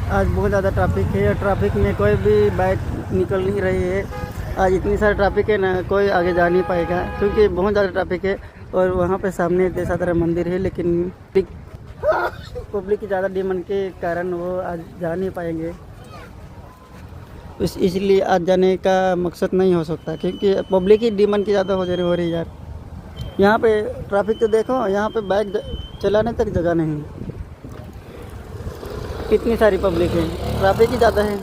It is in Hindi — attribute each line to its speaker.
Speaker 1: आज बहुत ज़्यादा ट्रैफिक है। ट्रैफिक में कोई भी बाइक निकल नहीं रही है। आज इतनी सारी ट्रैफिक है ना, कोई आगे जा नहीं पाएगा क्योंकि बहुत ज़्यादा ट्रैफिक है। और वहाँ पे सामने जैसा तरह मंदिर है, लेकिन पब्लिक की ज़्यादा डिमांड के कारण वो आज जा नहीं पाएंगे। इसलिए आज जाने का मकसद नहीं हो सकता क्योंकि पब्लिक की डिमांड की ज़्यादा हो रही है यार। यहाँ पे ट्रैफिक तो देखो, यहाँ पे बाइक चलाने तक जगह नहीं। कितनी सारी पब्लिक है, ट्रैफिक ही ज़्यादा है।